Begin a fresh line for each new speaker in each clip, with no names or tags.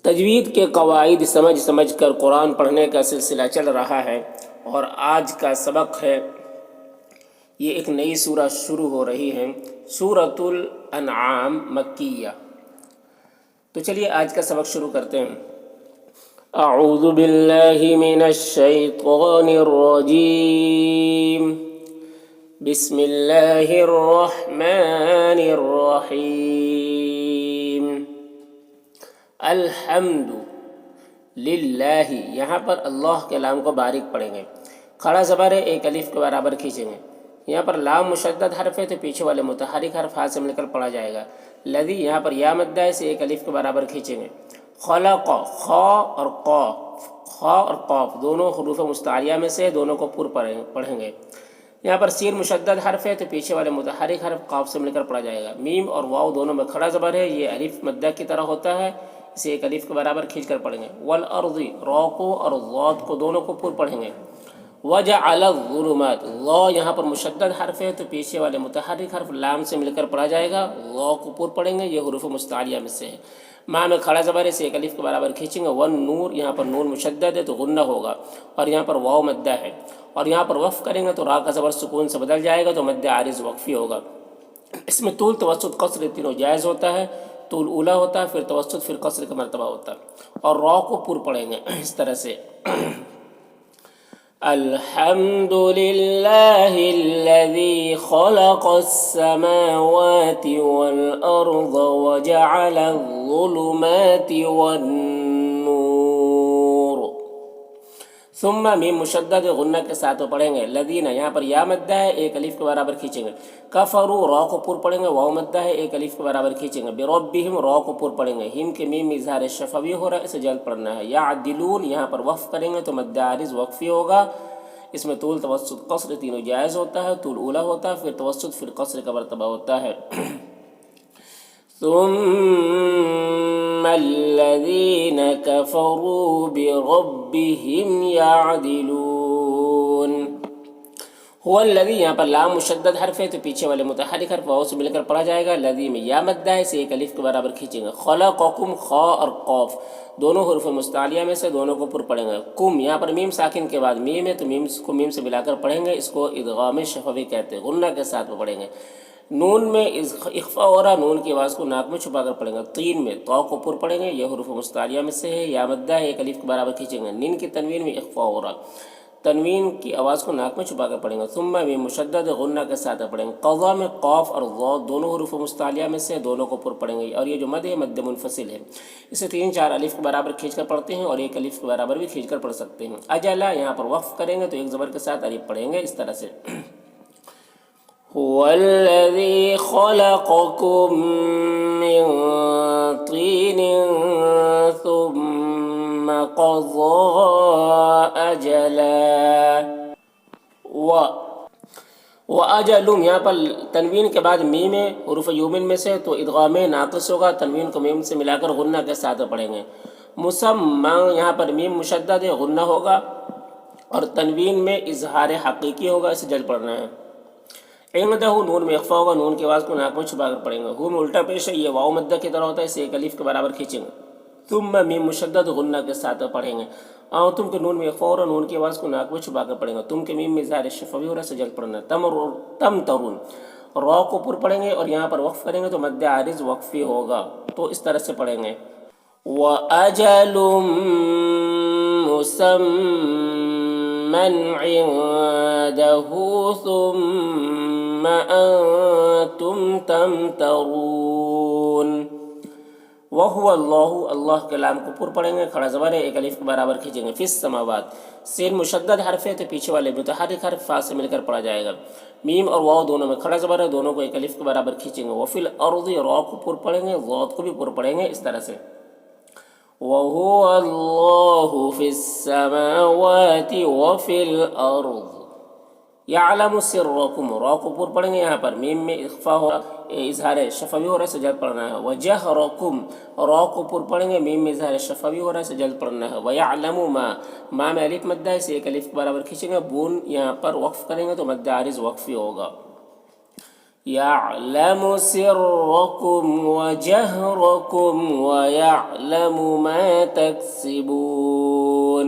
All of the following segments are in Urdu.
تجوید کے قواعد سمجھ سمجھ کر قرآن پڑھنے کا سلسلہ چل رہا ہے، اور آج کا سبق ہے، یہ ایک نئی سورہ شروع ہو رہی ہے، سورۃ الانعام مکیہ۔ تو چلیے آج کا سبق شروع کرتے ہیں۔ اعوذ باللہ من الشیطان الرجیم، بسم اللہ الرحمن الرحیم۔ الحمد للہ، یہاں پر اللہ کے لام کو باریک پڑھیں گے، کھڑا زبر ہے، ایک الف کے برابر کھینچیں گے۔ یہاں پر لام مشدد حرف ہے تو پیچھے والے متحرک حرف ہاتھ سے مل کر پڑھا جائے گا۔ لذی، یہاں پر یا مدہ ہے سے ایک الف کے برابر کھینچیں گے۔ خلق، خا اور قاف، خا اور قاف دونوں حروف مستعلیہ میں سے، دونوں کو پر پڑھیں گے۔ یہاں پر سین مشدد حرف ہے تو پیچھے والے متحرک حرف قاف سے مل کر پڑھا جائے گا۔ میم اور واو دونوں میں کھڑا زبر ہے، یہ الف مدہ کی طرح ہوتا ہے، اسے ایک الف کے برابر کھینچ کر پڑھیں گے۔ والارض، را کو اور ضاد کو دونوں کو پر پڑھیں گے۔ وجعل الظلمات، لا یہاں پر مشدد حرف ہے تو پیچھے والے متحرک حرف لام سے مل کر پڑھا جائے گا، لا کو پر پڑھیں گے، یہ حروف مستعلیہ میں سے ہے۔ ماں میں کھڑا زبر ہے، سے ایک الف کے برابر کھینچیں گے۔ والنور، یہاں پر نور مشدد ہے تو غنہ ہوگا، اور یہاں پر واو مدہ ہے، اور یہاں پر وقف کریں گے تو را کا زبر سکون سے بدل جائے گا تو مد عارض وقفی ہوگا۔ اس میں طول، توسط، قصر تینوں جائز ہوتا ہے۔ طول اولا ہوتا ہے، پھر توسط، پھر قصر کا مرتبہ ہوتا ہے، اور را کو پر پڑھیں گے اس طرح سے۔ الحمد للہ الذی خلق السماوات والارض وجعل الظلمات والنور۔ ثم میم مشدد غنہ کے ساتھ پڑھیں گے۔ لذین، یہاں پر یا مدہ ہے، ایک الف کے برابر کھینچیں گے۔ کفروا، را کو پر پڑھیں گے، واو مدہ ہے، ایک الف کے برابر کھینچیں گے۔ بربہم، را کو پر پڑھیں گے، ہم کے میم اظہار شفوی ہو رہا ہے، اسے جلد پڑھنا ہے۔ یعدلون، یہاں پر وقف کریں گے تو مد عارض وقفی ہوگا، اس میں طول، توسط، قصر تینوں جائز ہوتا ہے۔ طول اولا ہوتا ہے، پھر توسط، پھر قصر کا مرتبہ ہوتا ہے۔ ثم الذين كفروا بربهم يعدلون۔ هو الذی، یہاں پر لام مشدد حرف ہے تو پیچھے والے متحرک حرف واو سے مل کر پڑھا جائے گا۔ لذی میں یا مدہ ہے، سے ایک الف کے برابر کھینچیں گے۔ خلقکم، خا اور قاف دونوں حروف مستعلیہ میں سے، دونوں کو پر پڑھیں گے۔ کم، یہاں پر میم ساکن کے بعد میم ہے تو میم کو میم سے ملا کر پڑھیں گے، اس کو ادغام شفوی کہتے ہیں، غنہ کے ساتھ میں پڑھیں گے۔ نون میں اخفا ہو رہا، نون کی آواز کو ناک میں چھپا کر پڑھیں گے۔ تین میں طا کو پر پڑھیں گے، یہ حروف مستعلیہ میں سے ہے۔ یا مدہ ہے، ایک الف کے برابر کھینچیں گے۔ نین کی تنوین میں اخفا ہو رہا، تنوین کی آواز کو ناک میں چھپا کر پڑھیں گے۔ ثم میں مشدد غنہ کے ساتھ پڑھیں گے۔ قضا میں قاف اور ضاد دونوں حروف مستعلیہ میں سے، دونوں کو پر پڑھیں گے، اور یہ جو مد ہے مد منفصل ہے، اسے تین چار الف کے برابر کھینچ کر پڑھتے ہیں، اور ایک الف کے برابر بھی کھینچ کر پڑھ سکتے ہیں۔ اجلا، یہاں پر وقف کریں گے تو ایک زبر کے ساتھ الف پڑھیں گے، اس طرح سے۔ هو الذی خلقکم من طین ثم قضى اجلا۔ وَأَجَلٌ، یہاں پر تنوین کے بعد میم ہے، حروف یومن میں سے، تو ادغام ناقص ہوگا، تنوین کو میم سے ملا کر غنہ کے ساتھ پڑھیں گے۔ مسمى، یہاں پر میم مشدد ہے، غنہ ہوگا، اور تنوین میں اظہار حقیقی ہوگا، اسے جلد پڑھنا ہے۔ عندہ، نون میں اخفا ہوگا، نون کی آواز کو ناک میں چھپا کر پڑھیں گے۔ ہو میں الٹا پیش ہے، یہ واو مدہ کی طرح ہوتا ہے، اسے ایک الف کے برابر کھینچیں گے۔ ثم میم مشدد غنہ کے ساتھ پڑھیں گے۔ تم کے نون میں اخفا ہو رہا، نون کی آواز کو ناک میں چھپا کر پڑھیں گے۔ تم کے میم میں اظہار شفوی ہو رہا ہے، اسے جلد پڑھنا ہے۔ تم ترون، را کو پر پڑھیں گے، اور یہاں پر وقف کریں گے تو مد عارض وقفی ہوگا، تو اس طرح سے پڑھیں گے۔ وَأَجَلٌ مُّسَمًّى عِندَهُ ثُمَّ أَنتُمْ تَمْتَرُونَ۔ وَهُوَ اللَّهُ، اللہ کے لام کو پر پڑھیں گے، کھڑا زبر ہے، ایک الف کے برابر کھینچیں گے۔ فِي السَّمَاوَاتِ، سین مشدد حرف ہے تو پیچھے والے متحرک حرف فا سے مل کر پڑھا جائے گا۔ میم اور واو دونوں میں کھڑا زبر ہے، دونوں کو ایک الف کے برابر کھینچیں گے۔ وَفِي الْأَرْضِ، را کو پر پڑھیں گے، ضاد کو بھی پر پڑھیں گے، اس طرح سے۔ وَهُوَ اللَّهُ فِي السَّمَاوَاتِ وَفِي الْأَرْضِ يَعْلَمُ سِرَّكُمْ، را کو پر پڑھیں گے، یہاں پر میم میں اخفا ہو رہا، اظہار شفوی ہو رہا ہے، اسے جلد پڑھنا ہے۔ وَجَهْرَكُمْ، را کو پر پڑھیں گے، میم میں اظہار شفوی ہو رہا ہے، اسے جلد پڑھنا ہے۔ وَيَعْلَمُ مَا، ما میں الف مدہ ہے، اسے ایک الف کے برابر کھینچیں گے۔ بون، یہاں پر وقف کریں گے تو مد عارض وقفی ہوگا۔ يعلم سركم وجهركم ويعلم ما تكسبون.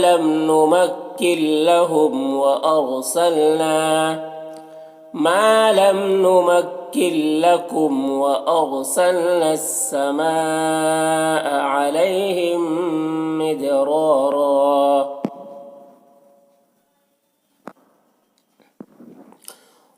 لم نمكن لهم ما لم نمكن لكم وأرسلنا السماء عليهم مدرارا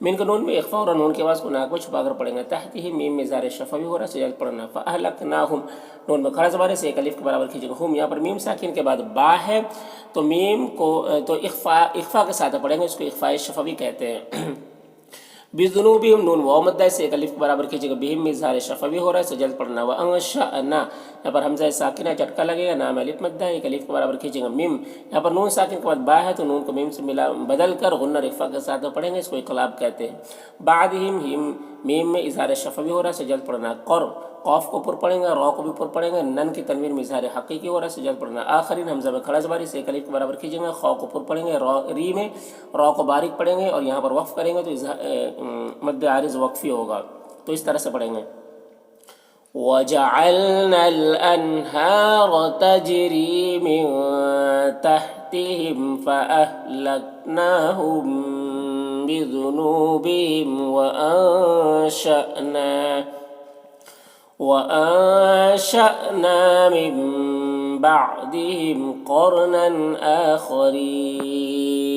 من کا نون میں اخفا اور نون کے بعد کو ناک میں چھپا کر پڑھیں گے. تحت ہی میم میں زار شفوی ہو رہا ہے سجاد پڑھنا. فاہلکناہم نون میں کھڑا زبان سے ایک الف کے برابر کھینچیں گے. ہم یہاں پر میم ساکن کے بعد با ہے تو میم کو تو اخفا کے ساتھ پڑھیں گے, اس کو اخفاء شفوی کہتے ہیں. بذنوبہم نون واو مدہ سے ایک الف کے برابر کھینچے گا. بہم میں اظہار شفوی ہو رہا ہے سجد پڑھنا. وانشأنا یہاں پر حمزہ ساکنہ جھٹکا لگے گا, نام الف مدہ ایک الف کے برابر کھینچے گا. میم یہاں پر نون ساکن کے بعد با ہے تو نون کو میم سے بدل کر غنہ رفع کے ساتھ پڑھیں گے, اس کو اقلاب کہتے ہیں. بعدہم میم میں اظہار شفوی ہو رہا ہے سجد پڑھنا. قوف کو پر پڑھیں گے, را کو بھی پر پڑھیں گے. نن کی تنوین میں اظہار حقیقی ہو رہا ہے سجد پڑھنا. آخرین حمزہ میں کھڑا زبانی سے ایک الف کے برابر کھینچیں گے. خا کو پر پڑھیں گے, ری میں را کو باریک پڑھیں گے اور یہاں پر وقف کریں گے تو مد عارض وقفی ہوگا. تو اس طرح سے پڑھیں گے. وَجَعَلْنَا الْأَنْهَارَ تَجْرِي مِن تَحْتِهِمْ فَأَهْلَكْنَاهُمْ بِذُنُوبِهِمْ وَأَنشَأْنَا مِن بَعْدِهِمْ قَرْنًا آخَرِينَ.